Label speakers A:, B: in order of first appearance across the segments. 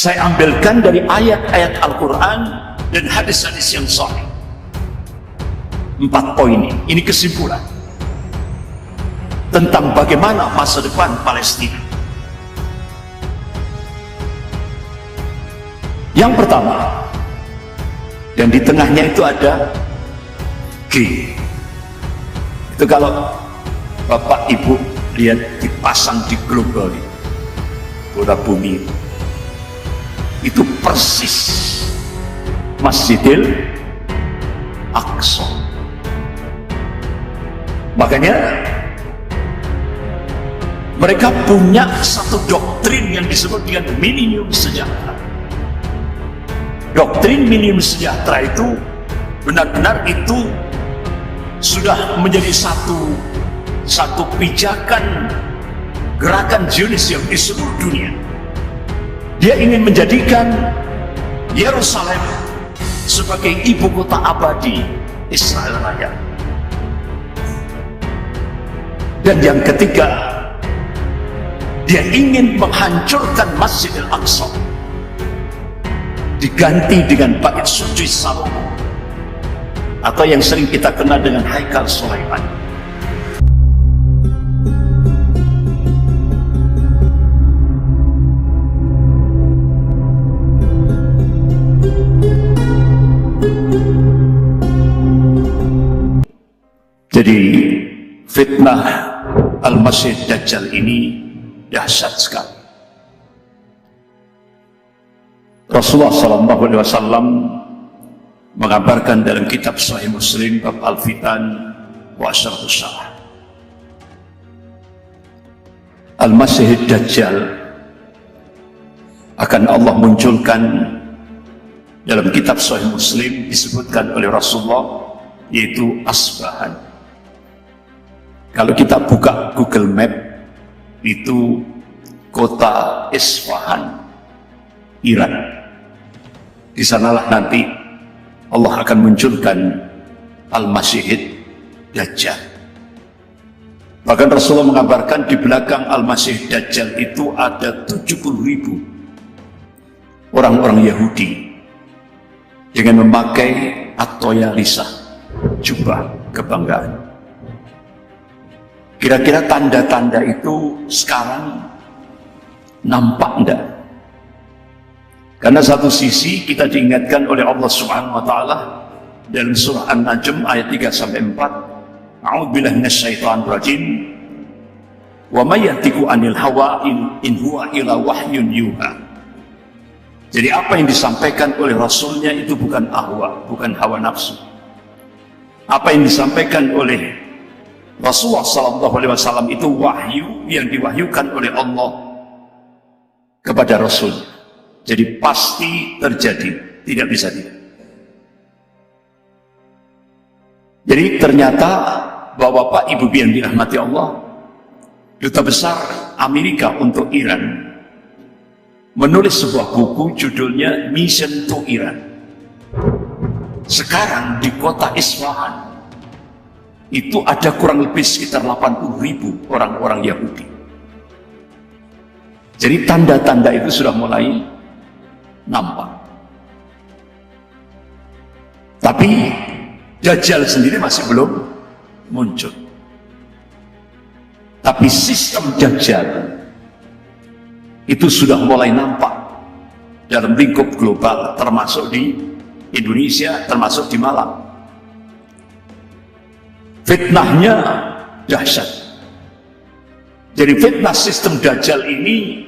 A: Saya ambilkan dari ayat-ayat Al-Quran dan hadis-hadis yang sahih. 4 poin ini kesimpulan tentang bagaimana masa depan Palestina. Yang pertama, dan di tengahnya itu ada G. Itu kalau Bapak Ibu lihat dipasang di global bola bumi, itu persis Masjidil Aqsa. Makanya mereka punya satu doktrin yang disebut dengan minimum sejahtera. Doktrin minimum sejahtera itu benar-benar itu sudah menjadi satu pijakan gerakan Zionis di seluruh dunia. Dia ingin menjadikan Yerusalem sebagai ibu kota abadi Israel Raya. Dan yang ketiga, dia ingin menghancurkan Masjidil Aqsa, diganti dengan Bait Suci Salomo, atau yang sering kita kenal dengan Haikal Sulaiman. Jadi fitnah Al-Masih Dajjal ini dahsyat sekali. Rasulullah SAW mengabarkan dalam kitab Sahih Muslim bab Al-Fitan wa Asyratus Sa'ah, Al-Masih Dajjal akan Allah munculkan dalam kitab Sahih Muslim, disebutkan oleh Rasulullah, yaitu Asbahan. Kalau kita buka Google Map, itu kota Isfahan, Iran. Di sanalah nanti Allah akan munculkan Al-Masih Dajjal. Bahkan Rasulullah mengabarkan di belakang Al-Masih Dajjal itu ada 70.000 orang-orang Yahudi dengan memakai at-toyalisah, jubah kebanggaan. Kira-kira tanda-tanda itu sekarang nampak enggak? Karena satu sisi kita diingatkan oleh Allah Subhanahu wa taala dalam surah An-Najm ayat 3-4, A'udzubillahi minasyaitonir rajim. Wa may yantiqu 'anil hawa in huwa illa wahyun yuha. Jadi apa yang disampaikan oleh Rasulnya itu bukan ahwa, bukan hawa nafsu. Apa yang disampaikan oleh Rasulullah SAW itu wahyu yang diwahyukan oleh Allah kepada Rasul. Jadi pasti terjadi, tidak bisa tidak. Jadi ternyata Bapak Ibu yang dirahmati Allah, Duta Besar Amerika untuk Iran menulis sebuah buku judulnya Mission to Iran. Sekarang di kota Isfahan itu ada kurang lebih sekitar 80.000 orang-orang Yahudi. Jadi tanda-tanda itu sudah mulai nampak. Tapi Dajjal sendiri masih belum muncul. Tapi sistem Dajjal itu sudah mulai nampak dalam lingkup global, termasuk di Indonesia, termasuk di Malang. Fitnahnya dahsyat. Jadi fitnah sistem Dajjal ini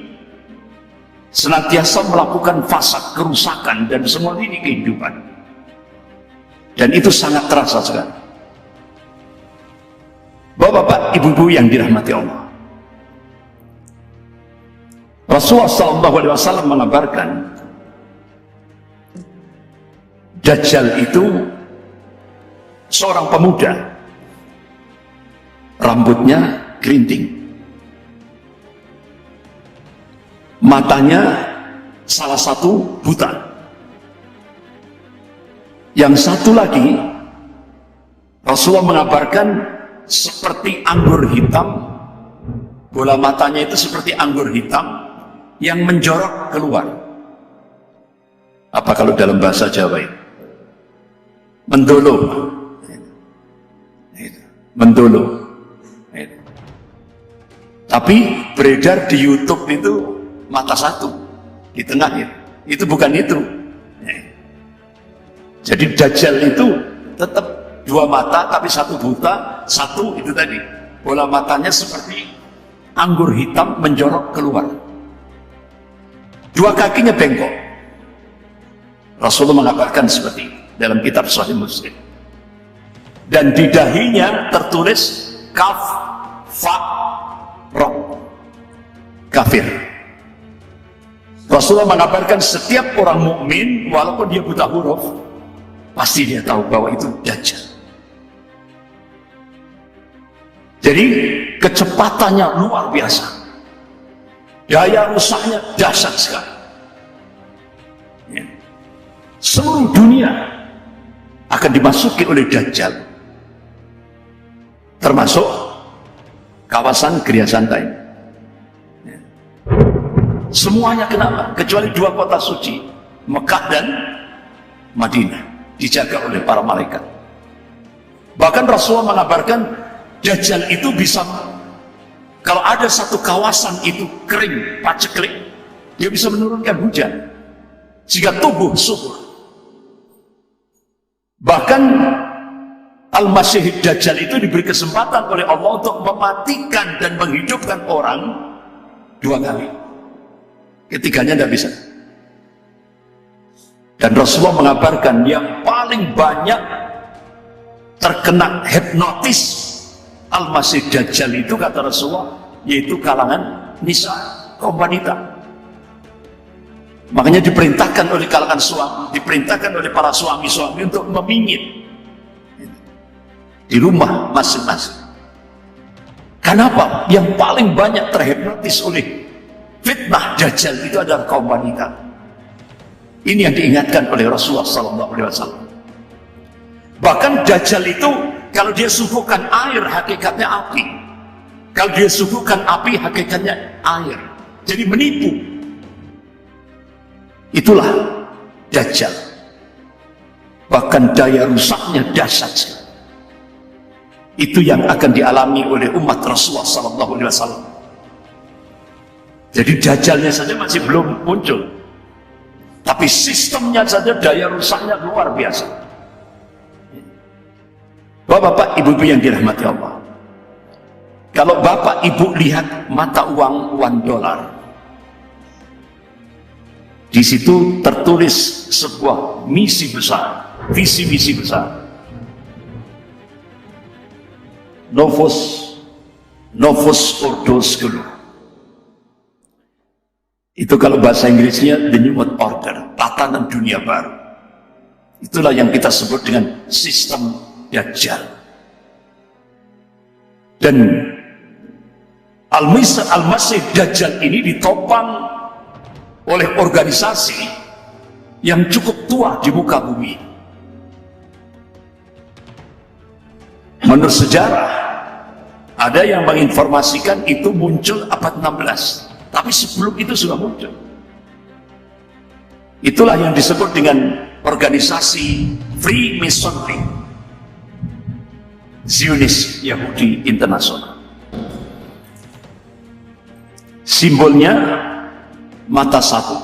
A: senantiasa melakukan fasad, kerusakan, dan semua ini kehidupan. Dan itu sangat terasa sekali. Bapak-bapak, ibu-ibu yang dirahmati Allah, Rasulullah SAW mengabarkan Dajjal itu seorang pemuda, rambutnya kerinting, matanya salah satu buta, yang satu lagi Rasulullah mengabarkan seperti anggur hitam, bola matanya itu seperti anggur hitam yang menjorok keluar. Apa kalau dalam bahasa Jawa itu? Mendolo. Mendolo. Tapi beredar di YouTube itu mata satu di tengahnya. Itu bukan itu. Jadi Dajjal itu tetap dua mata tapi satu buta, satu itu tadi. Bola matanya seperti anggur hitam menjorok keluar. Dua kakinya bengkok. Rasulullah mengabarkan seperti itu dalam kitab Sahih Muslim. Dan di dahinya tertulis kaf, fa, ro, kafir. Rasulullah mengabarkan setiap orang mukmin walaupun dia buta huruf, pasti dia tahu bahwa itu Dajjal. Jadi kecepatannya luar biasa, daya rusaknya dahsyat sekali. Ya. Seluruh dunia akan dimasuki oleh Dajjal, termasuk kawasan Geria Santai. Ya. Semuanya kenapa? Kecuali dua kota suci, Mekah dan Madinah, dijaga oleh para malaikat. Bahkan Rasulullah mengabarkan Dajjal itu bisa, kalau ada satu kawasan itu kering, paceklik, dia bisa menurunkan hujan sehingga tumbuh subur. Bahkan Al-Masih Dajjal itu diberi kesempatan oleh Allah untuk mematikan dan menghidupkan orang dua kali. Ketiganya tidak bisa. Dan Rasulullah mengabarkan yang paling banyak terkena hipnotis Al-Masih Dajjal itu, kata Rasulullah, yaitu kalangan nisa, kaum wanita. Makanya diperintahkan oleh kalangan suami, diperintahkan oleh para suami-suami untuk memingit di rumah masing-masing. Kenapa? Yang paling banyak terhipnotis oleh fitnah Dajjal itu adalah kaum wanita. Ini yang diingatkan oleh Rasulullah SAW. Bahkan Dajjal itu kalau dia suguhkan air, hakikatnya api. Kalau dia suguhkan api, hakikatnya air. Jadi menipu. Itulah Dajjal. Bahkan daya rusaknya dahsyat sekali. Itu yang akan dialami oleh umat Rasulullah SAW. Jadi Dajjalnya saja masih belum muncul, tapi sistemnya saja daya rusaknya luar biasa. Bapak-bapak, ibu-ibu yang dirahmati Allah, kalau bapak ibu lihat mata uang $1, di situ tertulis sebuah misi besar, visi misi besar. Novus Ordo Scholar. Itu kalau bahasa Inggrisnya The New World Order, tatanan dunia baru. Itulah yang kita sebut dengan sistem Dajjal. Dan Al-Masih Dajjal ini ditopang oleh organisasi yang cukup tua di muka bumi. Menurut sejarah, ada yang menginformasikan itu muncul abad 16, tapi sebelum itu sudah muncul. Itulah yang disebut dengan organisasi Freemasonry, Zionis Yahudi Internasional. Simbolnya mata satu,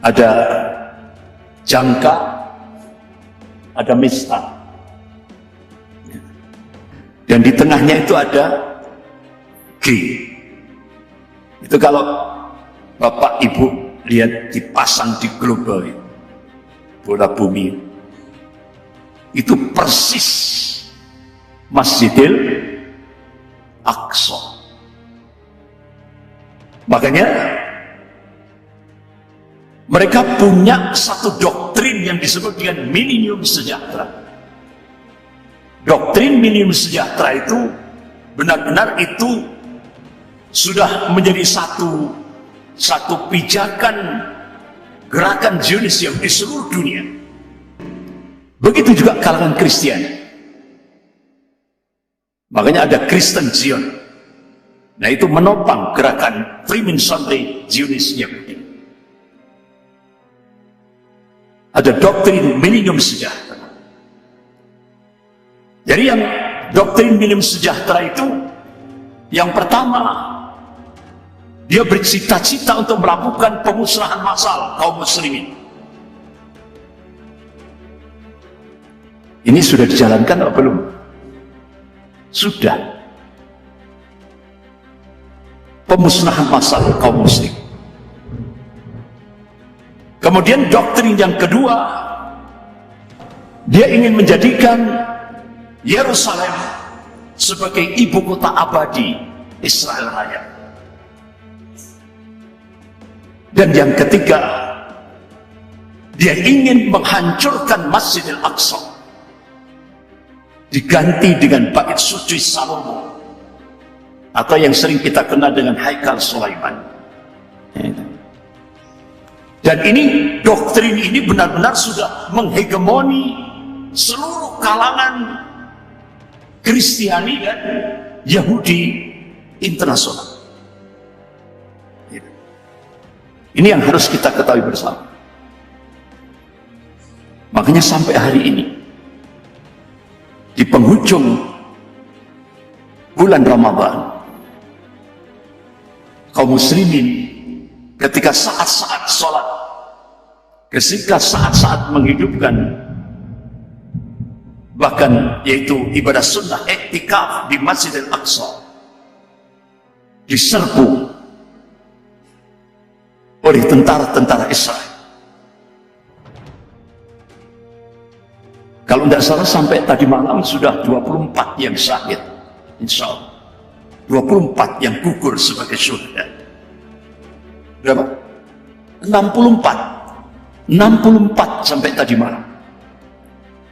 A: ada jangka, ada mista, dan di tengahnya itu ada G. Itu kalau bapak ibu lihat dipasang di global bola bumi, itu persis Masjidil Aqsa. Makanya mereka punya satu doktrin yang disebut dengan milenium sejahtera. Doktrin milenium sejahtera itu benar-benar itu sudah menjadi satu pijakan gerakan Zionis yang di seluruh dunia. Begitu juga kalangan Kristen. Makanya ada Kristen Zion. Nah itu menopang gerakan Freemasonry Zionis Yahudi. ada doktrin milenium sejahtera. Jadi yang doktrin milenium sejahtera itu, yang pertama, dia bercita-cita untuk melakukan pemusnahan massal kaum muslimin. Ini sudah dijalankan atau belum? Sudah. Pemusnahan massal kaum muslim. Kemudian doktrin yang kedua, dia ingin menjadikan Yerusalem sebagai ibu kota abadi Israel Raya. Dan yang ketiga, dia ingin menghancurkan Masjidil Aqsa, diganti dengan Bait Suci Salomo, atau yang sering kita kenal dengan Haikal Sulaiman. Dan ini, doktrin ini benar-benar sudah menghegemoni seluruh kalangan Kristiani dan Yahudi internasional. Ini yang harus kita ketahui bersama. Makanya sampai hari ini, di penghujung bulan Ramadan, kaum muslimin ketika saat-saat sholat, ketika saat-saat menghidupkan, bahkan yaitu ibadah sunnah iktikaf di Masjidil Aqsa, diserbu oleh tentara-tentara Israel. Kalau tidak salah sampai tadi malam sudah 24 yang syahid, insya Allah 24 yang gugur sebagai syuhada. Berapa? 64 sampai tadi malam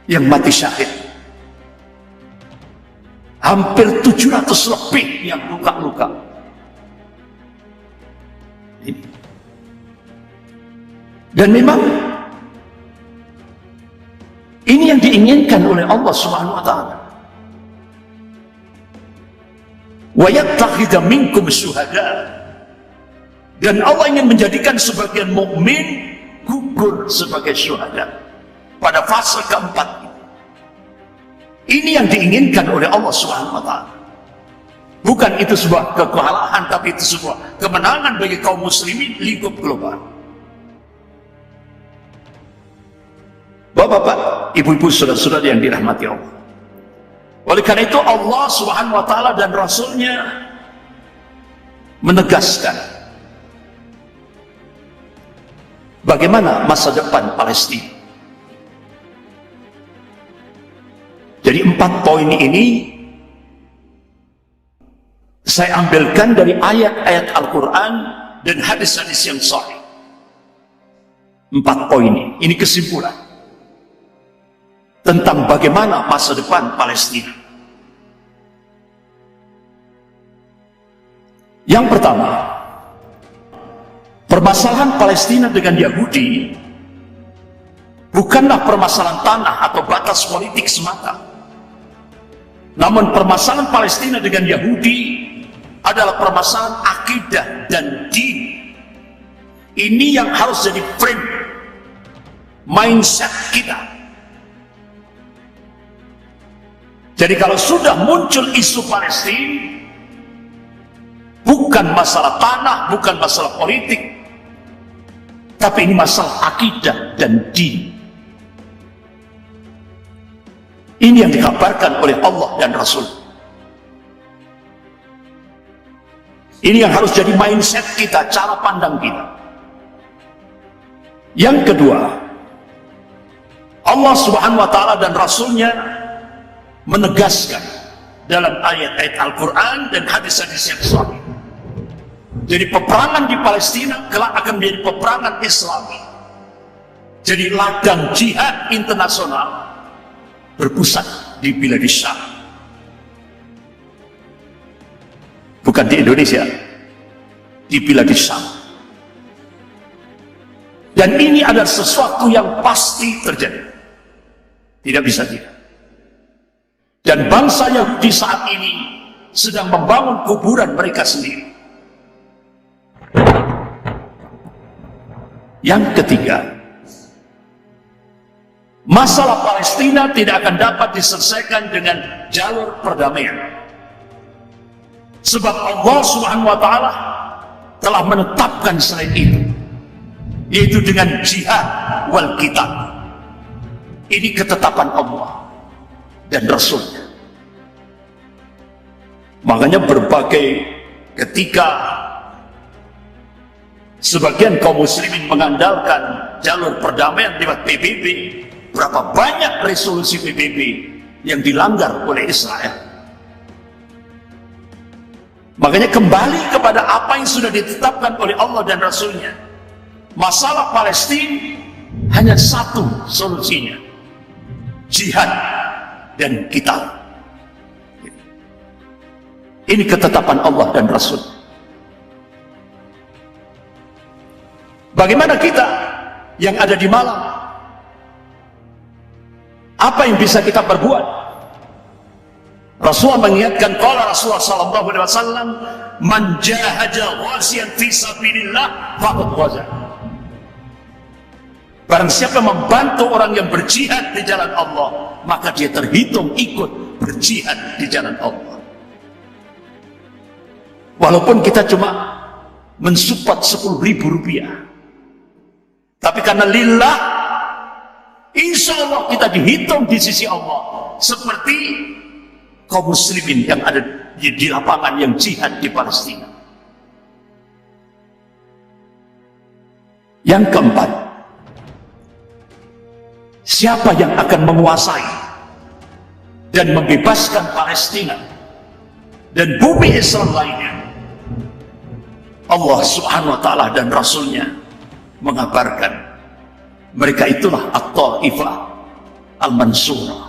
A: yang mati syahid. Hampir 700 lebih yang luka-luka. Dan memang ini yang diinginkan oleh Allah Subhanahu wa taala. Wa yattakhidha minkum syuhada. Dan Allah ingin menjadikan sebagian mukmin gugur sebagai syuhada pada fase keempat ini. Ini yang diinginkan oleh Allah Subhanahu wa taala. Bukan itu sebuah kekalahan, tapi itu sebuah kemenangan bagi kaum muslimin lingkup global. Bapak-bapak, ibu-ibu, saudara-saudara yang dirahmati Allah. Oleh karena itu Allah Subhanahu wa taala dan Rasulnya menegaskan bagaimana masa depan Palestina. Jadi 4 poin ini saya ambilkan dari ayat-ayat Al-Quran dan hadis-hadis yang sahih. 4 poin ini kesimpulan tentang bagaimana masa depan Palestina. Yang pertama, permasalahan Palestina dengan Yahudi bukanlah permasalahan tanah atau batas politik semata. Namun permasalahan Palestina dengan Yahudi adalah permasalahan akidah dan din. Ini yang harus jadi frame mindset kita. Jadi kalau sudah muncul isu Palestina, bukan masalah tanah, bukan masalah politik, tapi ini masalah akidah dan din. Ini yang dikabarkan oleh Allah dan Rasul. Ini yang harus jadi mindset kita, cara pandang kita. Yang kedua, Allah Subhanahu wa taala dan Rasulnya menegaskan dalam ayat-ayat Al-Quran dan hadis-hadis yang sahih. Jadi peperangan di Palestina kelak akan menjadi peperangan Islami. Jadi ladang jihad internasional berpusat di Biladis Syam, bukan di Indonesia, di Biladis Syam. Dan ini adalah sesuatu yang pasti terjadi, tidak bisa tidak. Dan bangsa Yahudi saat ini sedang membangun kuburan mereka sendiri. Yang ketiga, Masalah Palestina tidak akan dapat diselesaikan dengan jalur perdamaian. Sebab Allah Subhanahu wa taala telah menetapkan selain itu, yaitu dengan jihad wal qital. Ini ketetapan Allah dan Rasulnya. Makanya berbagai ketika sebagian kaum muslimin mengandalkan jalur perdamaian lewat PBB, berapa banyak resolusi PBB yang dilanggar oleh Israel. Makanya kembali kepada apa yang sudah ditetapkan oleh Allah dan Rasulnya. Masalah Palestina hanya satu solusinya, jihad dan qital. Ini ketetapan Allah dan Rasul. Bagaimana kita yang ada di Malang? Apa yang bisa kita perbuat? Rasulullah mengingatkan, qala Rasulullah sallallahu alaihi wasallam, man jahada ghasiyan fi sabilillah faqad ghaza. Barang siapa membantu orang yang berjihad di jalan Allah, maka dia terhitung ikut berjihad di jalan Allah. Walaupun kita cuma mensupport 10.000 rupiah, tapi karena lillah, insya Allah kita dihitung di sisi Allah seperti kaum muslimin yang ada di lapangan yang jihad di Palestina. Yang keempat, siapa yang akan menguasai dan membebaskan Palestina dan bumi Islam lainnya? Allah Subhanahu wa taala dan Rasulnya mengabarkan, mereka itulah At-Taifah Al-Mansurah,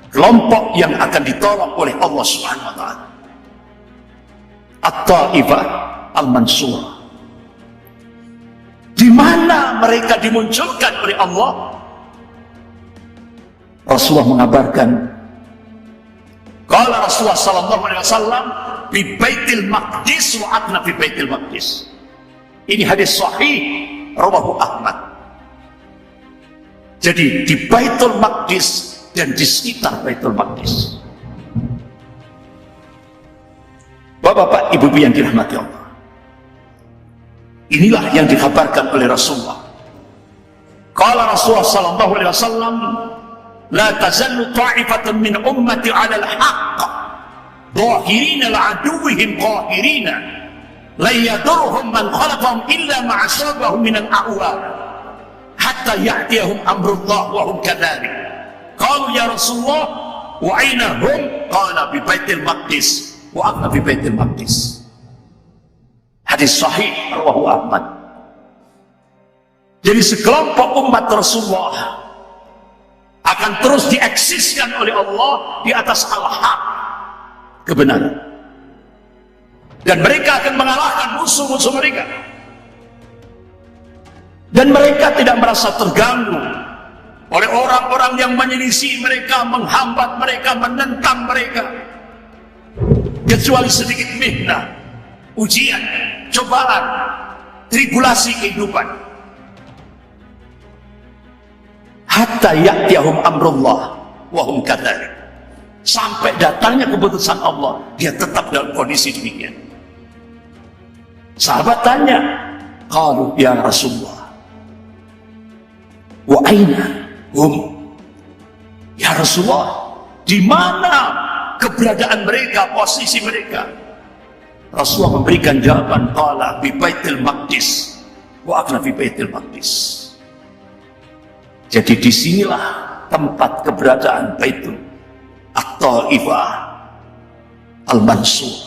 A: kelompok yang akan ditolong oleh Allah Subhanahu wa taala. At-Taifah Al-Mansurah. Di mana mereka dimunculkan oleh Allah? Rasulullah mengabarkan, qala Rasulullah sallallahu alaihi wasallam bi Baitil Maqdis wa adna fi Baitil Maqdis. Ini hadis sahih rawahu Ahmad. Jadi di Baitul Maqdis dan di sekitar Baitul Maqdis. Bapak-bapak, ibu-ibu yang dirahmati Allah, inilah yang dikabarkan oleh Rasulullah. Qala Rasulullah sallallahu alaihi wasallam, la tazallu ta'ifatun min ummati 'ala al-haqq dhahirina la'aduwwihim qahirina la yadurruhum man khalafahum illa ma asabahum min al-a'wa hatta ya'tiyahum amrullah wa hum kadzalik. Qalu ya Rasulullah wa aina hum? Qala bi Baitil Maqdis wa ana bi Baitil Maqdis. Hadis sahih rawahu Ahmad. Jadi sekelompok umat Rasulullah akan terus dieksiskan oleh Allah di atas al-haq, kebenaran, dan mereka akan mengalahkan musuh-musuh mereka, dan mereka tidak merasa terganggu oleh orang-orang yang menyelisih mereka, menghambat mereka, menentang mereka, kecuali sedikit mihnah, ujian, cobaan, tribulasi kehidupan. Hatta ya'tiyahum amrullah wa hum kadzalik. Sampai datangnya keputusan Allah, dia tetap dalam kondisi demikian. Sahabat tanya, qalu ya Rasulullah wa aina hum? Ya Rasulullah, di mana keberadaan mereka, posisi mereka? Rasulullah memberikan jawaban, qala bi Baitil Maqdis wa ana fi Baitil Maqdis. Jadi disinilah tempat keberadaan Baitul At-Taifah Al-Mansur.